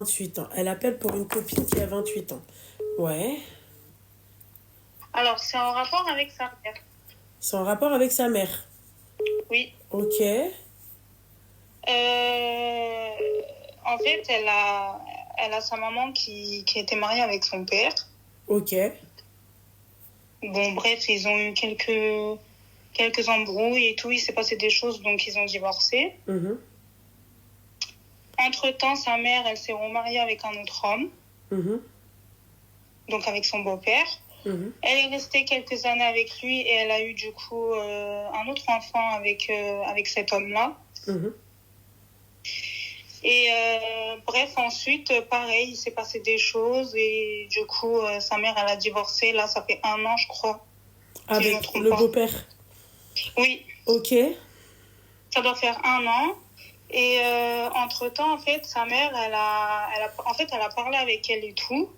28 ans. Elle appelle pour une copine qui a 28 ans. Ouais. Alors, c'est en rapport avec sa mère. C'est en rapport avec sa mère. Oui. Ok. En fait, elle a sa maman qui était mariée avec son père. Ok. Bon, bref, ils ont eu quelques embrouilles et tout. Il s'est passé des choses, donc ils ont divorcé. Mhm. Entre-temps, sa mère, elle s'est remariée avec un autre homme, Mhm. donc avec son beau-père. Mhm. Elle est restée quelques années avec lui et elle a eu du coup un autre enfant avec cet homme-là. Mhm. Et bref, ensuite, pareil, il s'est passé des choses et du coup, sa mère, elle a divorcé. Là, ça fait 1 an, je crois, si je ne me Avec trompe le pas. beau-père. Oui, Ok. ça doit faire 1 an. Et entre-temps, en fait, sa mère, elle a parlé avec elle et tout.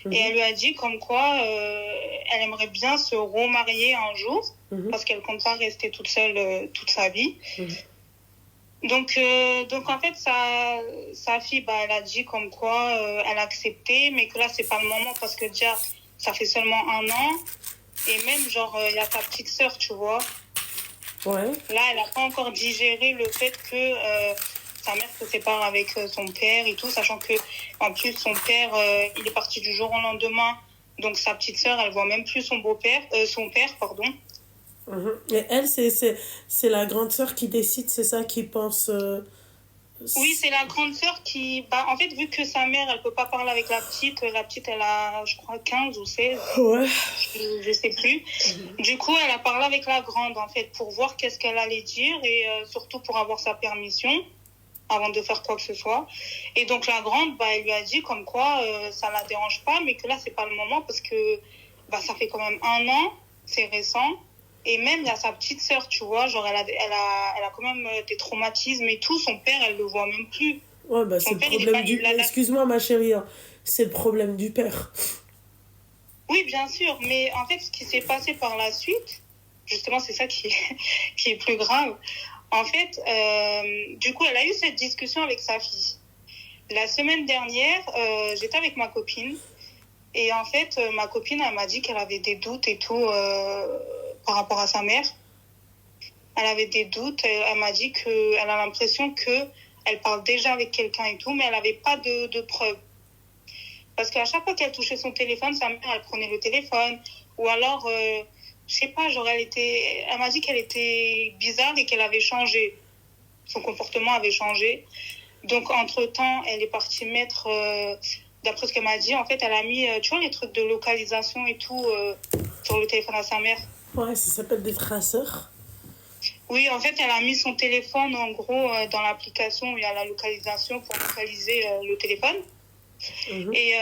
Mhm. Et elle lui a dit comme quoi elle aimerait bien se remarier un jour Mhm. parce qu'elle compte pas rester toute seule toute sa vie. Mhm. Donc en fait, sa fille, bah, elle a dit comme quoi elle a accepté, mais que là, c'est pas le moment parce que déjà, ça fait seulement 1 an. Et même, genre, il y a sa petite sœur, tu vois. Ouais. Là, elle n'a pas encore digéré le fait que sa mère se sépare avec son père et tout, sachant que en plus, son père, il est parti du jour au lendemain. Donc, sa petite sœur, elle voit même plus son père, pardon. Mhm. Et elle, c'est la grande sœur qui décide, c'est ça qui pense. Oui, c'est la grande sœur qui... Bah, en fait, vu que sa mère, elle peut pas parler avec la petite, elle a, je crois, 15 ou 16, Ouais. je sais plus. Du coup, elle a parlé avec la grande, en fait, pour voir qu'est-ce qu'elle allait dire et surtout pour avoir sa permission avant de faire quoi que ce soit. Et donc, la grande, bah, elle lui a dit comme quoi ça la dérange pas, mais que là, c'est pas le moment parce que bah, ça fait quand même 1 an, c'est récent. Et même, il y a sa petite sœur, tu vois, genre, elle a quand même des traumatismes et tout. Son père, elle le voit même plus. Ouais, bah c'est Son le père, il est pas... problème du. Excuse-moi, ma chérie, hein. C'est le problème du père. Oui, bien sûr, mais en fait, ce qui s'est passé par la suite, justement, c'est ça qui est plus grave. En fait, du coup, elle a eu cette discussion avec sa fille. La semaine dernière, j'étais avec ma copine. Et en fait, ma copine, elle m'a dit qu'elle avait des doutes et tout par rapport à sa mère. Elle avait des doutes. Elle m'a dit qu'elle a l'impression qu'elle parle déjà avec quelqu'un et tout, mais elle n'avait pas de preuves. Parce qu'à chaque fois qu'elle touchait son téléphone, sa mère, elle prenait le téléphone. Ou alors, je sais pas, genre, elle m'a dit qu'elle était bizarre et qu'elle avait changé. Son comportement avait changé. Donc, entre-temps, elle est partie mettre, d'après ce qu'elle m'a dit, en fait, elle a mis, tu vois, les trucs de localisation et tout sur le téléphone à sa mère. Ouais, ça s'appelle des traceurs. Oui, en fait, elle a mis son téléphone, en gros, dans l'application où il y a la localisation pour localiser le téléphone. Mhm. Et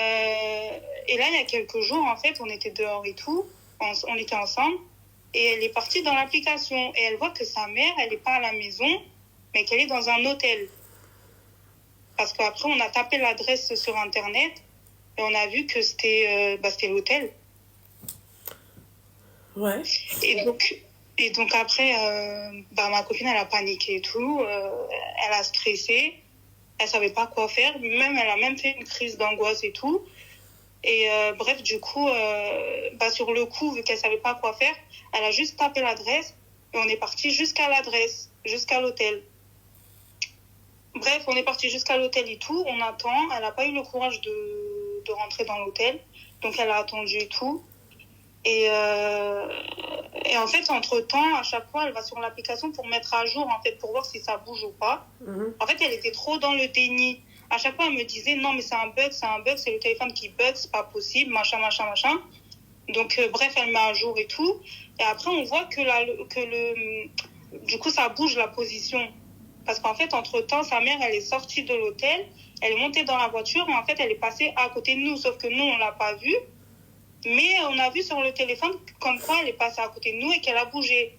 là, il y a quelques jours, en fait, on était dehors et tout, on était ensemble, et elle est partie dans l'application, et elle voit que sa mère, elle n'est pas à la maison, mais qu'elle est dans un hôtel. Parce qu'après, on a tapé l'adresse sur Internet, et on a vu que c'était l'hôtel. Ouais. Et donc après, ma copine, elle a paniqué et tout, elle a stressé, elle savait pas quoi faire, même elle a même fait une crise d'angoisse et tout. Et bref, du coup, sur le coup, vu qu'elle savait pas quoi faire, elle a juste tapé l'adresse et on est parti jusqu'à l'adresse, jusqu'à l'hôtel. Bref, on est parti jusqu'à l'hôtel et tout, on attend. Elle n'a pas eu le courage de rentrer dans l'hôtel, donc elle a attendu et tout. Et en fait, entre-temps, à chaque fois, elle va sur l'application pour mettre à jour, en fait, pour voir si ça bouge ou pas. Mhm. En fait, elle était trop dans le déni. À chaque fois, elle me disait, non, mais c'est un bug, c'est le téléphone qui bug, c'est pas possible, machin. Donc, bref, elle met à jour et tout. Et après, on voit du coup, ça bouge la position. Parce qu'en fait, entre-temps, sa mère, elle est sortie de l'hôtel, elle est montée dans la voiture et en fait, elle est passée à côté de nous. Sauf que nous, on l'a pas vue. Mais on a vu sur le téléphone comme quoi elle est passée à côté de nous et qu'elle a bougé.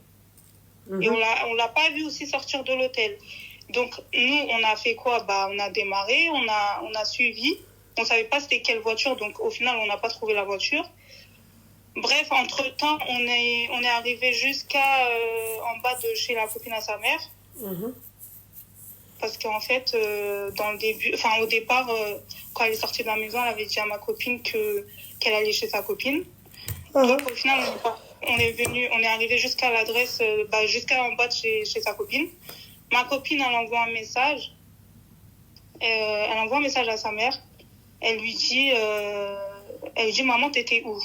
Mhm. Et on l'a pas vue aussi sortir de l'hôtel. Donc, nous, on a fait quoi? On a démarré, on a suivi. On savait pas c'était quelle voiture, donc au final, on n'a pas trouvé la voiture. Bref, entre-temps, on est arrivé jusqu'à en bas de chez la copine à sa mère. Mhm. parce qu'en fait, dans le début, enfin, au départ, quand elle est sortie de la maison, elle avait dit à ma copine qu'elle allait chez sa copine. Donc, au final, on est arrivé jusqu'à l'adresse, jusqu'à en bas de chez sa copine. Ma copine, elle envoie un message. Elle envoie un message à sa mère. Elle lui dit, maman, t'étais où?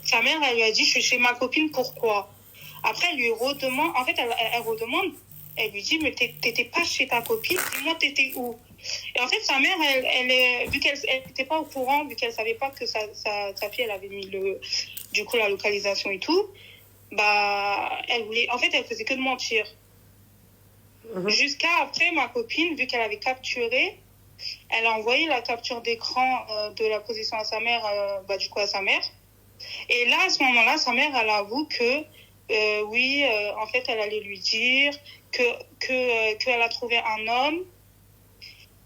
Sa mère, elle lui a dit, je suis chez ma copine, pourquoi? Après, elle lui redemande, en fait, elle redemande, elle lui dit, mais t'étais pas chez ta copine, dis-moi, t'étais où? Et en fait, sa mère, vu qu'elle n'était pas au courant, vu qu'elle savait pas que sa fille, elle avait mis du coup, la localisation et tout, elle faisait que de mentir. Jusqu'à après, ma copine, vu qu'elle avait capturé, elle a envoyé la capture d'écran de la position à sa mère, à sa mère. Et là, à ce moment-là, sa mère, elle avoue que, en fait, elle allait lui dire qu'elle a trouvé un homme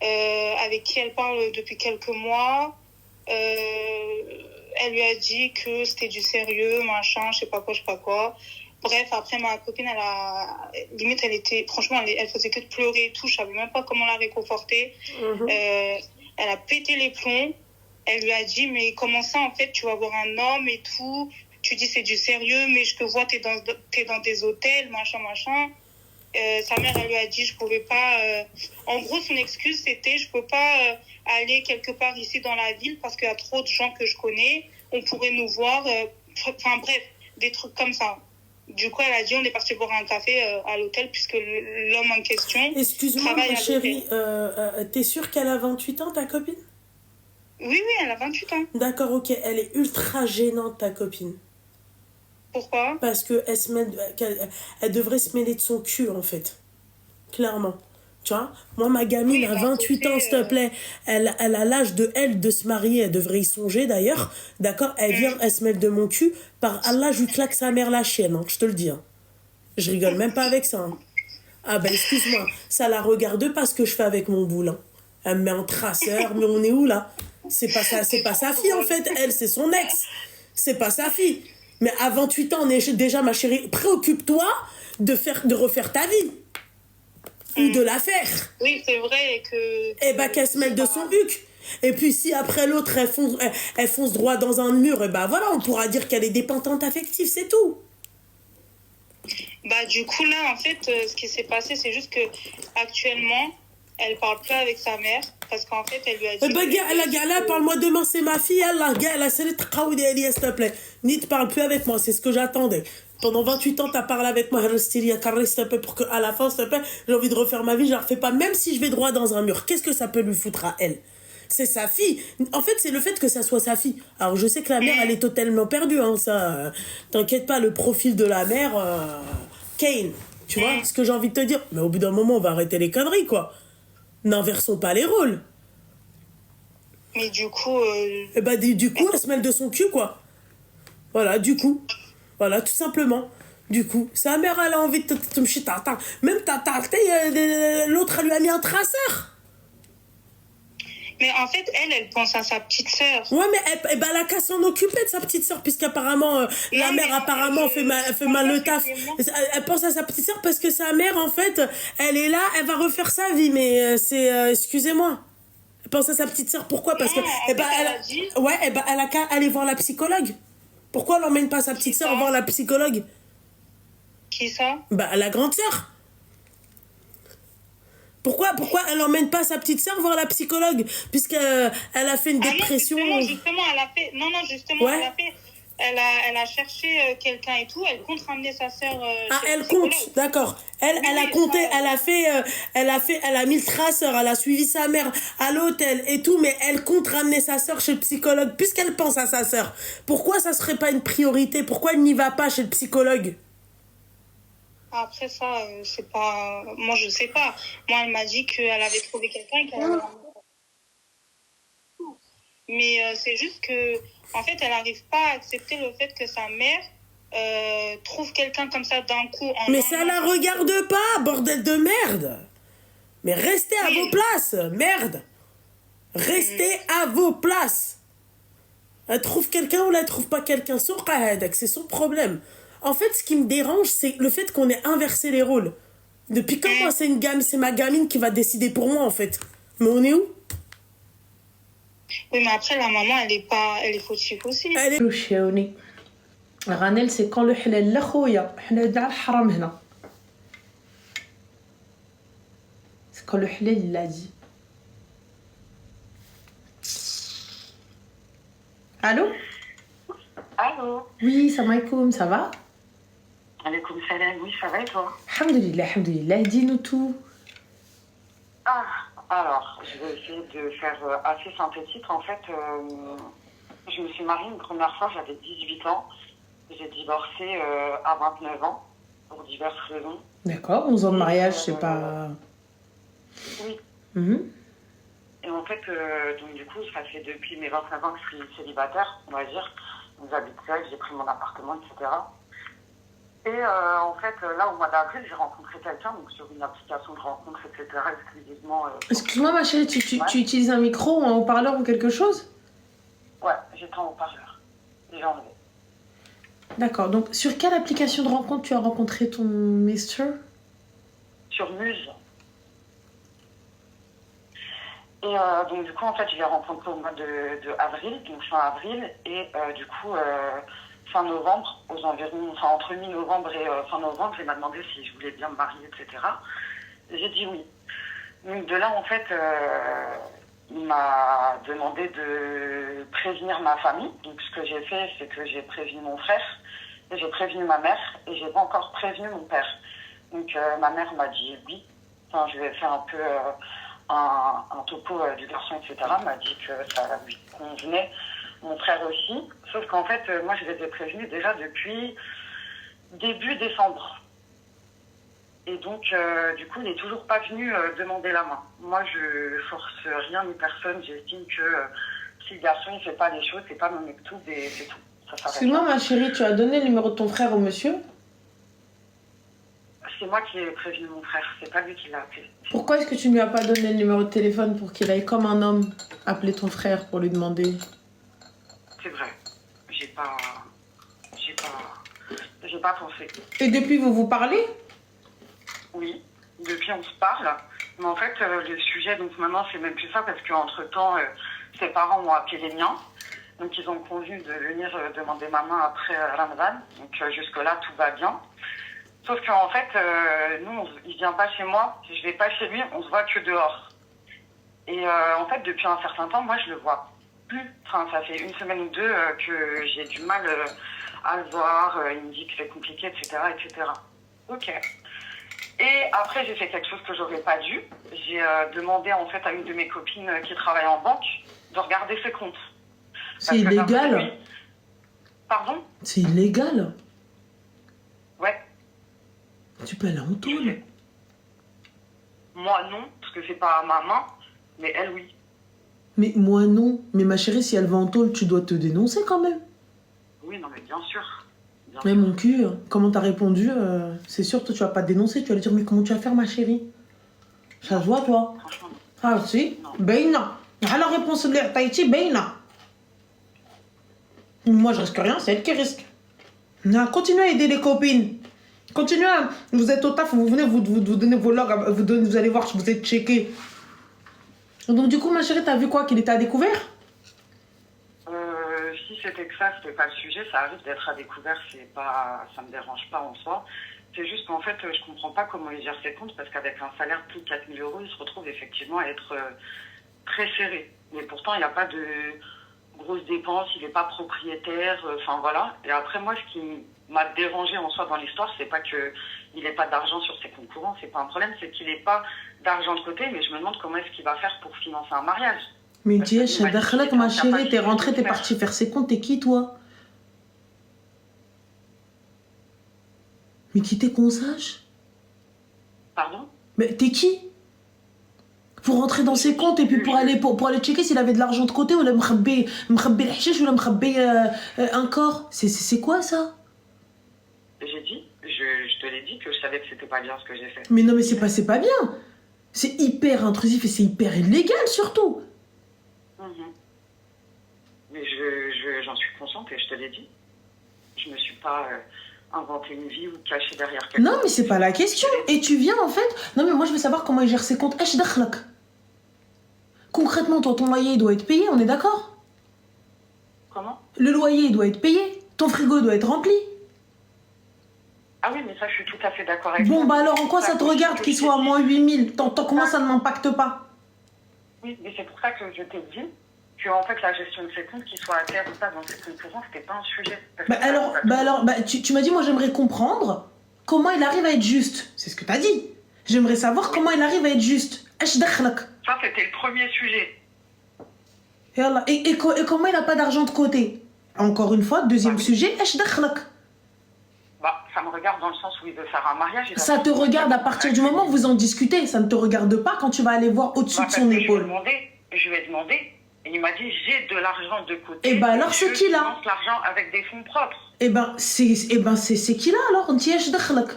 avec qui elle parle depuis quelques mois. Elle lui a dit que c'était du sérieux, machin, je sais pas quoi. Bref, après, ma copine, limite, franchement, elle faisait que de pleurer et tout. Je savais même pas comment la réconforter. Elle a pété les plombs. Elle lui a dit, mais comment ça, en fait, tu vas voir un homme et tout. Tu dis, c'est du sérieux, mais je te vois, t'es dans des hôtels, machin. Sa mère, elle lui a dit, je pouvais pas... En gros, son excuse, c'était, je peux pas aller quelque part ici dans la ville parce qu'il y a trop de gens que je connais. On pourrait nous voir. Enfin, bref, des trucs comme ça. Du coup, elle a dit, on est parti boire un café à l'hôtel puisque l'homme en question travaille ma chérie, t'es sûre qu'elle a 28 ans, ta copine? Oui, elle a 28 ans. D'accord, ok. Elle est ultra gênante, ta copine. Pourquoi? Parce elle devrait se mêler de son cul, en fait. Clairement. Tu vois, moi, ma gamine a 28 ans, s'il te plaît. Elle a l'âge de se marier. Elle devrait y songer, d'ailleurs. D'accord? Elle vient, elle se mêle de mon cul. Par Allah, je lui claque sa mère la chienne, hein, je te le dis. Hein. Je rigole même pas avec ça. Hein. Ah ben, excuse-moi. Ça la regarde pas ce que je fais avec mon boule. Hein. Elle me met en traceur. Mais on est où, là? C'est pas sa fille, en fait. Elle, c'est son ex. C'est pas sa fille. Mais à 28 ans, on est déjà, ma chérie, préoccupe-toi de refaire ta vie. Ou de la faire. Oui, c'est vrai que... Et qu'elle se mêle de son huc. Et puis si après l'autre, elle fonce droit dans un mur, et voilà, on pourra dire qu'elle est dépendante affective, c'est tout. Du coup, là, en fait, ce qui s'est passé, c'est juste que actuellement, elle parle plus avec sa mère. Parce qu'en fait, elle lui a dit... Là, parle-moi demain, c'est ma fille, elle a s'il te plaît. Ni te parle plus avec moi, c'est ce que j'attendais. Pendant 28 ans, t'as parlé avec moi, s'il te plaît, pour qu'à la fin, s'il te plaît, j'ai envie de refaire ma vie, je la refais pas. Même si je vais droit dans un mur, qu'est-ce que ça peut lui foutre à elle? C'est sa fille. En fait, c'est le fait que ça soit sa fille. Alors, je sais que la mère, elle est totalement perdue, hein, ça. T'inquiète pas, le profil de la mère, Kane, tu vois, ce que j'ai envie de te dire. Mais au bout d'un moment, on va arrêter les conneries, quoi. N'inversons pas les rôles. Mais du coup... du coup, elle se mêle de son cul, quoi. Voilà, du coup. Voilà, tout simplement. Du coup, sa mère, elle a envie de te mchier. Même l'autre, elle lui a mis un traceur. Mais en fait, elle pense à sa petite sœur. Ouais, mais elle a qu'à s'en occuper de sa petite sœur, puisqu'apparemment, la mère, apparemment, fait mal le taf. Elle pense à sa petite sœur parce que sa mère, en fait, elle est là, elle va refaire sa vie, mais excusez-moi. Elle pense à sa petite sœur, pourquoi? Parce que, elle a qu'à aller voir la psychologue. Pourquoi elle n'emmène pas sa petite sœur voir la psychologue? Qui ça? La grande sœur. Pourquoi elle n'emmène pas sa petite sœur voir la psychologue? Puisqu'elle a fait une dépression. Non, justement, elle a fait... Ouais. Elle a cherché quelqu'un et tout. Elle compte ramener sa sœur elle compte, d'accord. Elle a compté, elle a mis le traceur, elle a suivi sa mère à l'hôtel et tout, mais elle compte ramener sa sœur chez le psychologue, puisqu'elle pense à sa sœur. Pourquoi ça serait pas une priorité? Pourquoi elle n'y va pas chez le psychologue? Après ça, c'est pas... Moi, je sais pas. Moi, elle m'a dit qu'elle avait trouvé quelqu'un et qu'elle avait... Mais c'est juste que, en fait, elle n'arrive pas à accepter le fait que sa mère trouve quelqu'un comme ça d'un coup. Mais ça la regarde pas, bordel de merde. Mais restez à vos places, merde. Restez à vos places. Elle trouve quelqu'un ou elle trouve pas quelqu'un, c'est son problème. En fait, ce qui me dérange, c'est le fait qu'on ait inversé les rôles. Depuis quand moi c'est ma gamine qui va décider pour moi en fait? Mais on est où? Oui, mais après, la maman, elle est fautive aussi. Elle est... Ranel, c'est quand le halal la khoya, حنا داع الحرام هنا. C'est quand le halal il l'a dit. Allô? Allô? Oui, salam alaikum, ça va? Alaikum salam, oui, ça va et toi? Alhamdulillah, alhamdulillah, dis-nous tout. Ah, alors, je vais essayer de faire assez synthétique. En fait, je me suis mariée une première fois, j'avais 18 ans. J'ai divorcé à 29 ans, pour diverses raisons. D'accord, 11 ans de mariage, c'est pas... Oui. Et en fait, donc du coup, ça fait depuis mes 29 ans que je suis célibataire, on va dire. Donc j'habite seule, j'ai pris mon appartement, etc. Et en fait, là, au mois d'avril, j'ai rencontré quelqu'un, donc sur une application de rencontre, etc., exclusivement... Excuse-moi, ma chérie, tu utilises un micro ou un haut-parleur ou quelque chose? Ouais, j'étais en haut-parleur. J'ai enlevé. D'accord, donc sur quelle application de rencontre tu as rencontré ton mister? Sur Muse. Et donc du coup, en fait, je l'ai rencontré au mois de avril, donc fin avril, et du coup, fin novembre, aux environs, enfin entre mi-novembre et fin novembre, il m'a demandé si je voulais bien me marier, etc. Et j'ai dit oui. Donc de là, en fait, il m'a demandé de prévenir ma famille. Donc ce que j'ai fait, c'est que j'ai prévenu mon frère, et j'ai prévenu ma mère, et j'ai pas encore prévenu mon père. Donc ma mère m'a dit oui. Enfin, je lui ai fait un peu un topo du garçon, etc. M'a dit que ça lui convenait. Mon frère aussi. Sauf qu'en fait, moi, je les ai prévenus déjà depuis début décembre. Et donc, du coup, il n'est toujours pas venu demander la main. Moi, je force rien ni personne. J'estime que si le garçon ne fait pas les choses, c'est pas mon mektoub et c'est tout. Excuse-moi, ma chérie, tu as donné le numéro de ton frère au monsieur? C'est moi qui ai prévenu mon frère, c'est pas lui qui l'a appelé. Pourquoi est-ce que tu ne lui as pas donné le numéro de téléphone pour qu'il aille comme un homme appeler ton frère pour lui demander? C'est vrai, j'ai pas pensé. Et depuis, vous vous parlez? Oui, depuis on se parle. Mais en fait, le sujet, donc maintenant, c'est même plus ça parce qu'entre-temps, ses parents ont appelé les miens. Donc ils ont convenu de venir demander ma main après Ramadan. Donc jusque-là, tout va bien. Sauf qu'en fait, nous, il vient pas chez moi, je vais pas chez lui, on se voit que dehors. Et en fait, depuis un certain temps, moi, je le vois plus. Enfin, ça fait une semaine ou deux que j'ai du mal à le voir. Il me dit que c'est compliqué, etc., etc. Ok. Et après, j'ai fait quelque chose que j'aurais pas dû. J'ai demandé en fait à une de mes copines qui travaille en banque de regarder ses comptes. C'est illégal. Lui... Pardon? C'est illégal. Ouais. Tu peux aller en tôle. Moi, non, parce que c'est pas ma main, mais elle, oui. Mais moi, non. Mais ma chérie, si elle va en tôle, tu dois te dénoncer quand même. Oui, non, mais bien sûr. Mais mon cul, comment t'as répondu? C'est sûr, toi, tu vas pas te dénoncer. Tu vas lui dire, mais comment tu vas faire, ma chérie? Ça se voit, toi? Franchement. Ah, si? Beina. Ah, la réponse de Tahiti, Beina. Moi, je risque rien, c'est elle qui risque. Non, continuez à aider les copines. Continuez à... Vous êtes au taf, vous venez, vous donnez vos logs, vous allez voir si vous êtes checké. Donc, du coup, ma chérie, t'as vu quoi? Qu'il était à découvert? Si c'était que ça, c'était pas le sujet. Ça arrive d'être à découvert, ça me dérange pas en soi. C'est juste qu'en fait, je comprends pas comment il gère ses comptes parce qu'avec un salaire de plus de 4 000 €, il se retrouve effectivement à être très serré. Mais pourtant, il n'y a pas de grosses dépenses, il n'est pas propriétaire, enfin voilà. Et après, moi, ce qui m'a dérangé en soi dans l'histoire, c'est pas qu'il n'ait pas d'argent sur ses comptes courants, c'est pas un problème, c'est qu'il n'ait pas d'argent de côté, mais je me demande comment est-ce qu'il va faire pour financer un mariage. Mais dis, Shadakhlak, ma chérie, t'es rentrée, t'es partie faire ses comptes, t'es qui, toi? Mais qui t'es qu'on sache? Pardon? Mais t'es qui? Pour rentrer dans ses comptes et puis pour aller checker s'il avait de l'argent de côté ou la mkhabbi l'hachich ou la mkhabbi un corps. C'est quoi ça? J'ai dit, je te l'ai dit que je savais que c'était pas bien ce que j'ai fait. Mais non, mais c'est pas bien. C'est hyper intrusif et c'est hyper illégal surtout. Mais j'en suis consciente et je te l'ai dit. Je me suis pas inventer une vie ou cacher derrière quelqu'un. Non, mais c'est pas la question. Et tu viens en fait. Non, mais moi je veux savoir comment il gère ses comptes. Esh dakhlak. Concrètement, toi, ton loyer il doit être payé, on est d'accord? Comment? Le loyer il doit être payé. Ton frigo doit être rempli. Ah oui, mais ça, je suis tout à fait d'accord avec toi. Bon, bah alors en quoi ça te regarde qu'il soit à moins 8000? Tant comment ça ne m'impacte pas? Oui, mais c'est pour ça que je t'ai dit que en fait, la gestion de ses comptes, qu'il soit à terre ou pas dans ses comptes courants, c'était pas un sujet. Tu m'as dit, moi j'aimerais comprendre comment il arrive à être juste. C'est ce que t'as dit. J'aimerais savoir comment il arrive à être juste. Esh dakhlak. Ça, c'était le premier sujet. Et comment il a pas d'argent de côté? Encore une fois, deuxième sujet, esh dakhlak. Bah, ça me regarde dans le sens où il veut faire un mariage. Ça te regarde à partir du moment où vous en discutez. Ça ne te regarde pas quand tu vas aller voir au-dessus de son épaule. Je lui ai demandé, et il m'a dit j'ai de l'argent de côté. Et bah alors c'est qui là? Je finance l'argent avec des fonds propres. C'est qui là alors? On t'y dakhlak.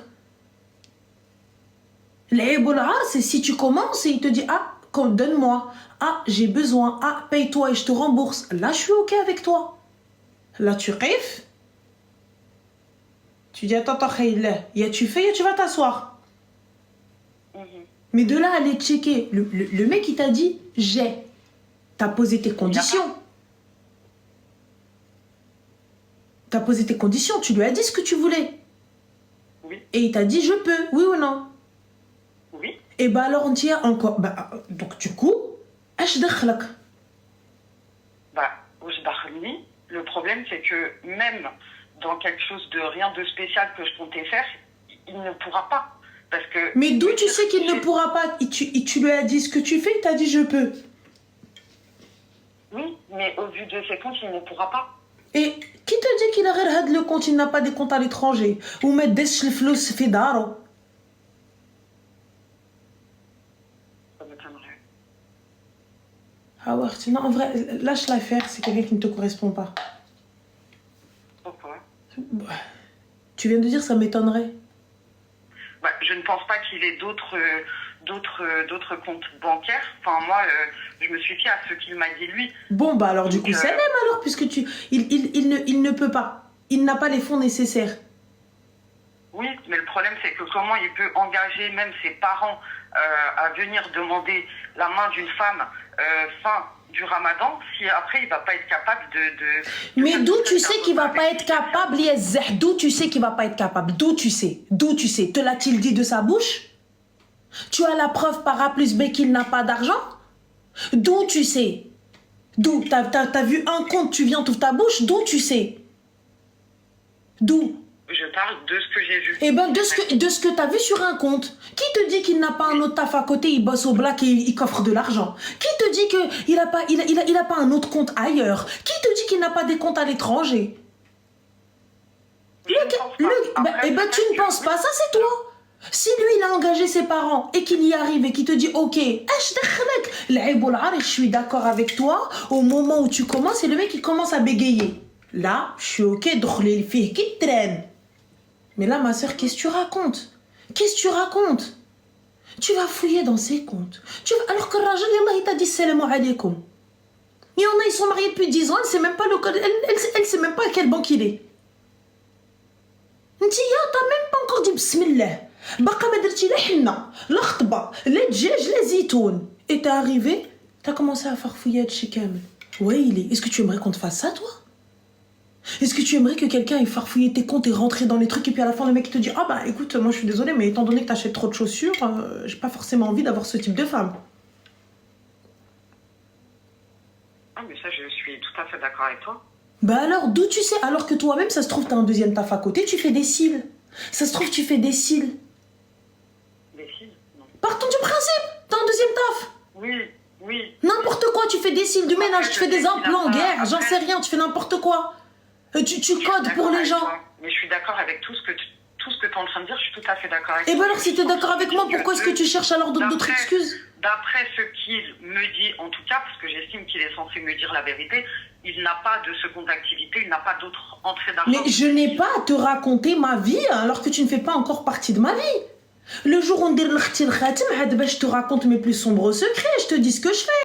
L'Ebola, c'est si tu commences et il te dit ah, donne-moi. Ah, j'ai besoin. Ah, paye-toi et je te rembourse. Là, je suis ok avec toi. Là, tu rêves. Tu dis attends, tu fais, tu vas t'asseoir. Mais de là à aller checker, le mec il t'a dit j'ai. T'as posé tes conditions. T'as posé tes conditions, tu lui as dit ce que tu voulais. Oui. Et il t'a dit je peux, oui ou non? Oui. Et bah alors on tient encore. Bah, donc du coup, اش دخلك? Bah, le problème c'est que même dans quelque chose de rien de spécial que je comptais faire, il ne pourra pas. Parce que. Mais d'où tu sais qu'il ne pourra pas? Tu lui as dit ce que tu fais, il t'a dit je peux. Oui, mais au vu de ses comptes, il ne pourra pas. Et qui te dit qu'il a le compte, il n'a pas des comptes à l'étranger? Ou mettre des flous fi daro? Ça m'étonnerait. Ah ouais, non, en vrai, lâche l'affaire, c'est quelqu'un qui ne te correspond pas. Pourquoi? Tu viens de dire ça m'étonnerait. Bah, je ne pense pas qu'il ait d'autres comptes bancaires. Enfin, moi, je me suis fiée à ce qu'il m'a dit lui. Bon, bah alors du coup, ça l'aime alors, puisque il ne peut pas. Il n'a pas les fonds nécessaires. Oui, mais le problème, c'est que comment il peut engager même ses parents à venir demander la main d'une femme fin du ramadan, si après, il va pas être capable de mais d'où tu sais qu'il va pas être capable, Yezzeh? D'où tu sais qu'il va pas être capable? D'où tu sais? Te l'a-t-il dit de sa bouche? Tu as la preuve par A plus B qu'il n'a pas d'argent? D'où tu sais? D'où? T'as vu un compte, tu viens, t'ouvres ta bouche, d'où tu sais? D'où? Je parle de ce que j'ai vu. Eh ben, de ce que t'as vu sur un compte. Qui te dit qu'il n'a pas un autre taf à côté, il bosse au black et il coffre de l'argent? Qui te dit qu'il a pas un autre compte ailleurs? Qui te dit qu'il n'a pas des comptes à l'étranger? Tu ne penses pas, ça c'est toi. Si lui il a engagé ses parents et qu'il y arrive et qu'il te dit ok, je suis d'accord avec toi, au moment où tu commences et le mec il commence à bégayer. Là, je suis ok, les filles qui traînent. Mais là, ma soeur, qu'est-ce que tu racontes? Qu'est-ce que tu racontes? Tu vas fouiller dans ses comptes. Alors que Rajal, il t'a dit salam alaikum. Il y en a, ils sont mariés depuis 10 ans, elle sait même pas elle sait même pas à quelle banque il est. T'as même pas encore dit bismillah. Baqa ma درتي لا حنة لا خطبة لا دجاج لا زيتون. Et t'es arrivé, t'as commencé à farfouiller chez Kamel. Ouais, est-ce que tu aimerais qu'on te fasse ça, toi? Est-ce que tu aimerais que quelqu'un ait farfouillé tes comptes et rentré dans les trucs et puis à la fin le mec te dit ah bah écoute, moi je suis désolée mais étant donné que t'achètes trop de chaussures, j'ai pas forcément envie d'avoir ce type de femme. Ah mais ça je suis tout à fait d'accord avec toi. Bah alors d'où tu sais? Alors que toi-même ça se trouve t'as un deuxième taf à côté, tu fais des cils. Ça se trouve tu fais des cils. Des cils? Non. Partons du principe, t'as un deuxième taf. Oui. N'importe quoi, tu fais des cils, du ménage, tu fais des implants, guerre, j'en sais rien, tu fais n'importe quoi. Tu codes pour les gens. Mais je suis d'accord avec tout ce que tu es en train de dire, je suis tout à fait d'accord avec toi. Et ben alors si tu es d'accord avec moi, pourquoi est-ce que tu cherches alors d'autres excuses? D'après ce qu'il me dit, en tout cas, parce que j'estime qu'il est censé me dire la vérité, il n'a pas de seconde activité, il n'a pas d'autre entrée d'argent. Mais je n'ai pas à te raconter ma vie alors que tu ne fais pas encore partie de ma vie. Le jour où on dit je te raconte mes plus sombres secrets, je te dis ce que je fais.